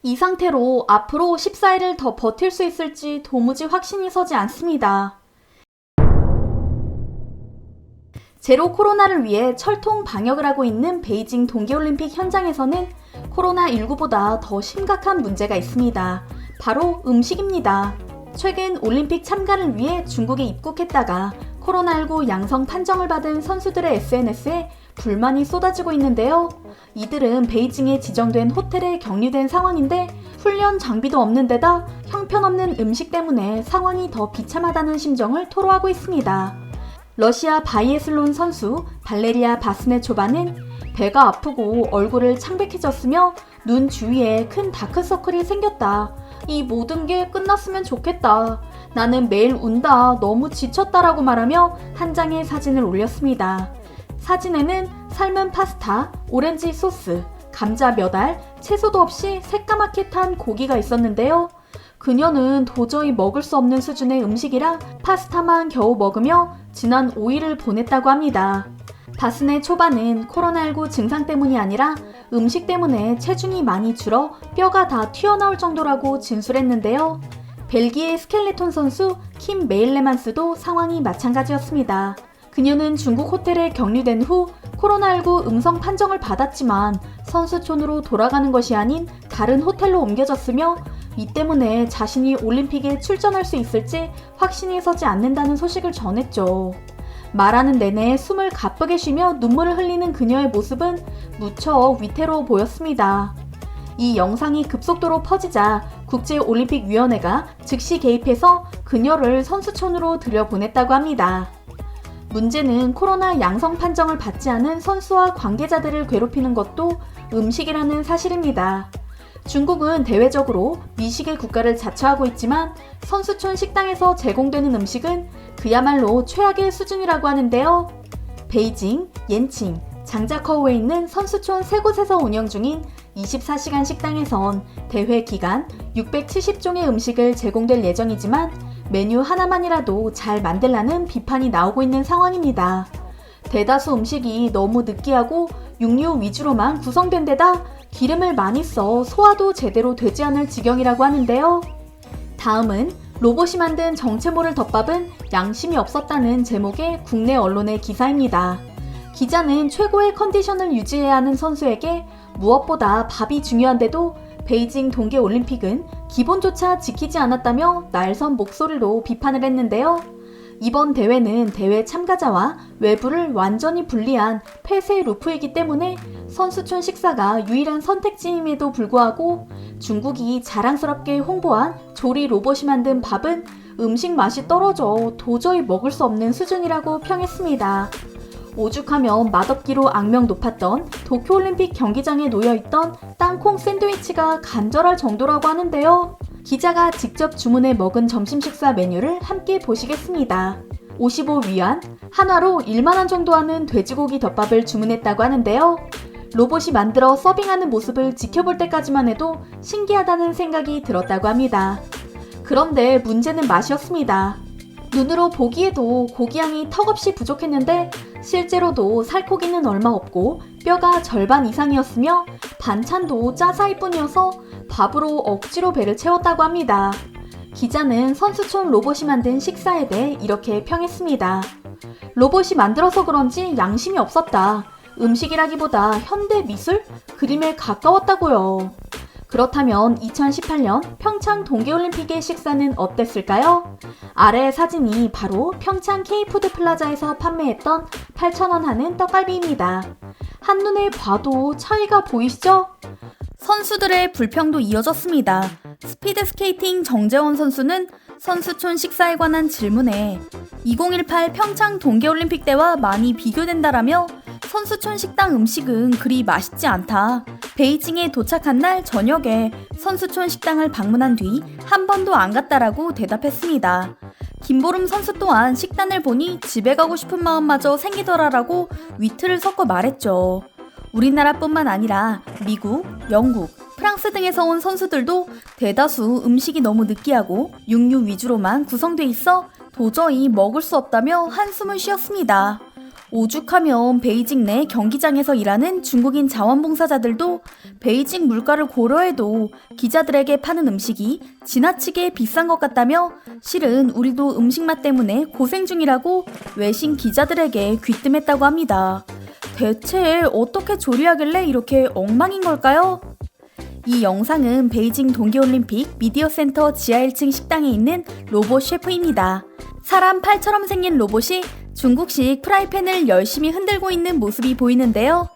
이 상태로 앞으로 14일을 더 버틸 수 있을지 도무지 확신이 서지 않습니다. 제로 코로나를 위해 철통 방역을 하고 있는 베이징 동계올림픽 현장에서는 코로나19보다 더 심각한 문제가 있습니다. 바로 음식입니다. 최근 올림픽 참가를 위해 중국에 입국했다가 코로나19 양성 판정을 받은 선수들의 SNS에 불만이 쏟아지고 있는데요. 이들은 베이징에 지정된 호텔에 격리된 상황인데 훈련 장비도 없는 데다 형편없는 음식 때문에 상황이 더 비참하다는 심정을 토로하고 있습니다. 러시아 바이애슬론 선수 발레리아 바스네초바는 배가 아프고 얼굴을 창백해졌으며 눈 주위에 큰 다크서클이 생겼다. 이 모든 게 끝났으면 좋겠다. 나는 매일 운다. 너무 지쳤다라고 말하며 한 장의 사진을 올렸습니다. 사진에는 삶은 파스타, 오렌지 소스, 감자 몇 알, 채소도 없이 새까맣게 탄 고기가 있었는데요. 그녀는 도저히 먹을 수 없는 수준의 음식이라 파스타만 겨우 먹으며 지난 5일을 보냈다고 합니다. 바스네 초바는 코로나19 증상 때문이 아니라 음식 때문에 체중이 많이 줄어 뼈가 다 튀어나올 정도라고 진술했는데요. 벨기에 스켈레톤 선수 킴 메일레만스도 상황이 마찬가지였습니다. 그녀는 중국 호텔에 격리된 후 코로나19 음성 판정을 받았지만 선수촌으로 돌아가는 것이 아닌 다른 호텔로 옮겨졌으며 이 때문에 자신이 올림픽에 출전할 수 있을지 확신이 서지 않는다는 소식을 전했죠. 말하는 내내 숨을 가쁘게 쉬며 눈물을 흘리는 그녀의 모습은 무척 위태로워 보였습니다. 이 영상이 급속도로 퍼지자 국제올림픽위원회가 즉시 개입해서 그녀를 선수촌으로 들여보냈다고 합니다. 문제는 코로나 양성 판정을 받지 않은 선수와 관계자들을 괴롭히는 것도 음식이라는 사실입니다. 중국은 대외적으로 미식의 국가를 자처하고 있지만 선수촌 식당에서 제공되는 음식은 그야말로 최악의 수준이라고 하는데요. 베이징, 옌칭, 장자커우에 있는 선수촌 세 곳에서 운영 중인 24시간 식당에선 대회 기간 670종의 음식을 제공될 예정이지만 메뉴 하나만이라도 잘 만들라는 비판이 나오고 있는 상황입니다. 대다수 음식이 너무 느끼하고 육류 위주로만 구성된 데다 기름을 많이 써 소화도 제대로 되지 않을 지경이라고 하는데요. 다음은 로봇이 만든 정체 모를 덮밥은 양심이 없었다는 제목의 국내 언론의 기사입니다. 기자는 최고의 컨디션을 유지해야 하는 선수에게 무엇보다 밥이 중요한데도 베이징 동계올림픽은 기본조차 지키지 않았다며 날선 목소리로 비판을 했는데요. 이번 대회는 대회 참가자와 외부를 완전히 분리한 폐쇄 루프이기 때문에 선수촌 식사가 유일한 선택지임에도 불구하고 중국이 자랑스럽게 홍보한 조리 로봇이 만든 밥은 음식 맛이 떨어져 도저히 먹을 수 없는 수준이라고 평했습니다. 오죽하면 맛없기로 악명 높았던 도쿄올림픽 경기장에 놓여있던 땅콩 샌드위치가 간절할 정도라고 하는데요. 기자가 직접 주문해 먹은 점심 식사 메뉴를 함께 보시겠습니다. 55위안, 한화로 1만원 정도 하는 돼지고기 덮밥을 주문했다고 하는데요. 로봇이 만들어 서빙하는 모습을 지켜볼 때까지만 해도 신기하다는 생각이 들었다고 합니다. 그런데 문제는 맛이었습니다. 눈으로 보기에도 고기향이 턱없이 부족했는데 실제로도 살코기는 얼마 없고 뼈가 절반 이상이었으며 반찬도 짜사이뿐이어서 밥으로 억지로 배를 채웠다고 합니다. 기자는 선수촌 로봇이 만든 식사에 대해 이렇게 평했습니다. 로봇이 만들어서 그런지 양심이 없었다. 음식이라기보다 현대 미술? 그림에 가까웠다고요. 그렇다면 2018년 평창 동계올림픽의 식사는 어땠을까요? 아래 사진이 바로 평창 K푸드 플라자에서 판매했던 8,000원 하는 떡갈비입니다. 한눈에 봐도 차이가 보이시죠? 선수들의 불평도 이어졌습니다. 스피드스케이팅 정재원 선수는 선수촌 식사에 관한 질문에 2018 평창 동계올림픽 때와 많이 비교된다라며 선수촌 식당 음식은 그리 맛있지 않다. 베이징에 도착한 날 저녁에 선수촌 식당을 방문한 뒤 한 번도 안 갔다라고 대답했습니다. 김보름 선수 또한 식단을 보니 집에 가고 싶은 마음마저 생기더라라고 위트를 섞어 말했죠. 우리나라뿐만 아니라 미국, 영국, 프랑스 등에서 온 선수들도 대다수 음식이 너무 느끼하고 육류 위주로만 구성돼 있어 도저히 먹을 수 없다며 한숨을 쉬었습니다. 오죽하면 베이징 내 경기장에서 일하는 중국인 자원봉사자들도 베이징 물가를 고려해도 기자들에게 파는 음식이 지나치게 비싼 것 같다며 실은 우리도 음식 맛 때문에 고생 중이라고 외신 기자들에게 귀뜸했다고 합니다. 대체 어떻게 조리하길래 이렇게 엉망인 걸까요? 이 영상은 베이징 동계올림픽 미디어센터 지하 1층 식당에 있는 로봇 셰프입니다. 사람 팔처럼 생긴 로봇이 중국식 프라이팬을 열심히 흔들고 있는 모습이 보이는데요.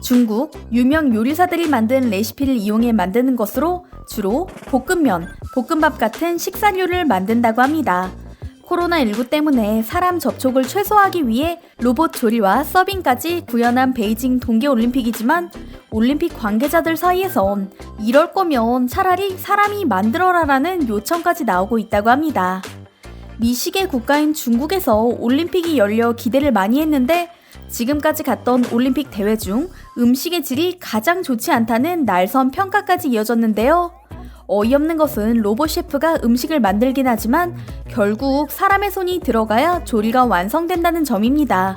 중국 유명 요리사들이 만든 레시피를 이용해 만드는 것으로 주로 볶음면, 볶음밥 같은 식사류를 만든다고 합니다. 코로나19 때문에 사람 접촉을 최소화하기 위해 로봇 조리와 서빙까지 구현한 베이징 동계올림픽이지만 올림픽 관계자들 사이에선 이럴 거면 차라리 사람이 만들어라라는 요청까지 나오고 있다고 합니다. 미식의 국가인 중국에서 올림픽이 열려 기대를 많이 했는데 지금까지 갔던 올림픽 대회 중 음식의 질이 가장 좋지 않다는 날선 평가까지 이어졌는데요. 어이없는 것은 로봇 셰프가 음식을 만들긴 하지만 결국 사람의 손이 들어가야 조리가 완성된다는 점입니다.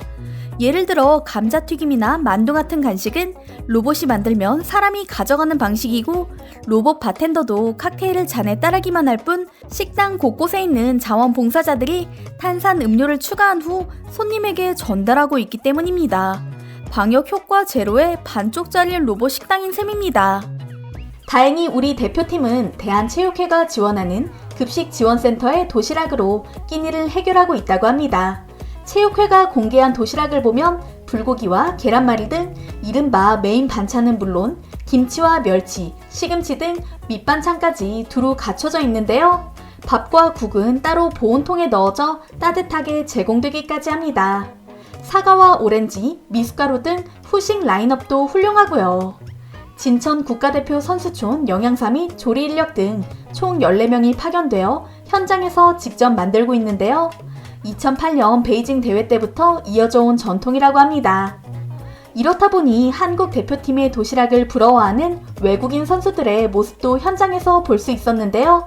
예를 들어 감자튀김이나 만두 같은 간식은 로봇이 만들면 사람이 가져가는 방식이고 로봇 바텐더도 칵테일을 잔에 따르기만 할 뿐 식당 곳곳에 있는 자원봉사자들이 탄산 음료를 추가한 후 손님에게 전달하고 있기 때문입니다. 방역 효과 제로의 반쪽짜리 로봇 식당인 셈입니다. 다행히 우리 대표팀은 대한체육회가 지원하는 급식지원센터의 도시락으로 끼니를 해결하고 있다고 합니다. 체육회가 공개한 도시락을 보면 불고기와 계란말이 등 이른바 메인 반찬은 물론 김치와 멸치, 시금치 등 밑반찬까지 두루 갖춰져 있는데요. 밥과 국은 따로 보온통에 넣어져 따뜻하게 제공되기까지 합니다. 사과와 오렌지, 미숫가루 등 후식 라인업도 훌륭하고요. 진천 국가대표 선수촌 영양사 및 조리 인력 등 총 14명이 파견되어 현장에서 직접 만들고 있는데요. 2008년 베이징 대회 때부터 이어져 온 전통이라고 합니다. 이렇다 보니 한국 대표팀의 도시락을 부러워하는 외국인 선수들의 모습도 현장에서 볼 수 있었는데요.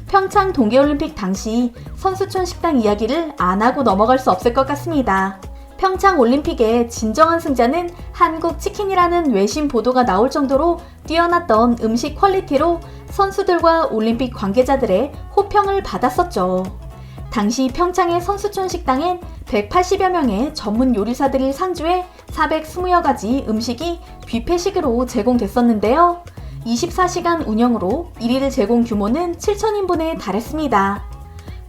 평창 동계올림픽 당시 선수촌 식당 이야기를 안 하고 넘어갈 수 없을 것 같습니다. 평창 올림픽의 진정한 승자는 한국 치킨이라는 외신 보도가 나올 정도로 뛰어났던 음식 퀄리티로 선수들과 올림픽 관계자들의 호평을 받았었죠. 당시 평창의 선수촌 식당엔 180여 명의 전문 요리사들이 상주해 420여 가지 음식이 뷔페식으로 제공됐었는데요. 24시간 운영으로 1일 제공 규모는 7,000인분에 달했습니다.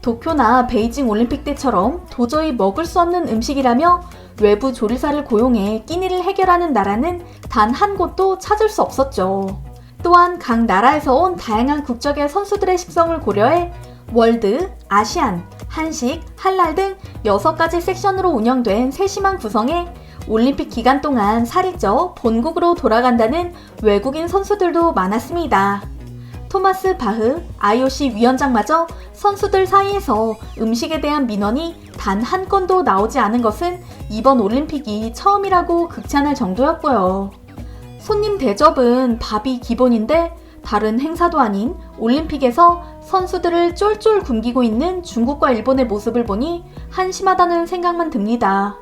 도쿄나 베이징 올림픽 때처럼 도저히 먹을 수 없는 음식이라며 외부 조리사를 고용해 끼니를 해결하는 나라는 단 한 곳도 찾을 수 없었죠. 또한 각 나라에서 온 다양한 국적의 선수들의 식성을 고려해 월드, 아시안, 한식, 할랄 등 6가지 섹션으로 운영된 세심한 구성에 올림픽 기간 동안 살이 쪄 본국으로 돌아간다는 외국인 선수들도 많았습니다. 토마스 바흐 IOC 위원장마저 선수들 사이에서 음식에 대한 민원이 단 한 건도 나오지 않은 것은 이번 올림픽이 처음이라고 극찬할 정도였고요. 손님 대접은 밥이 기본인데 다른 행사도 아닌 올림픽에서 선수들을 쫄쫄 굶기고 있는 중국과 일본의 모습을 보니 한심하다는 생각만 듭니다.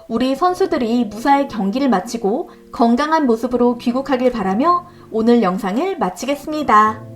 우리 선수들이 무사히 경기를 마치고 건강한 모습으로 귀국하길 바라며 오늘 영상을 마치겠습니다.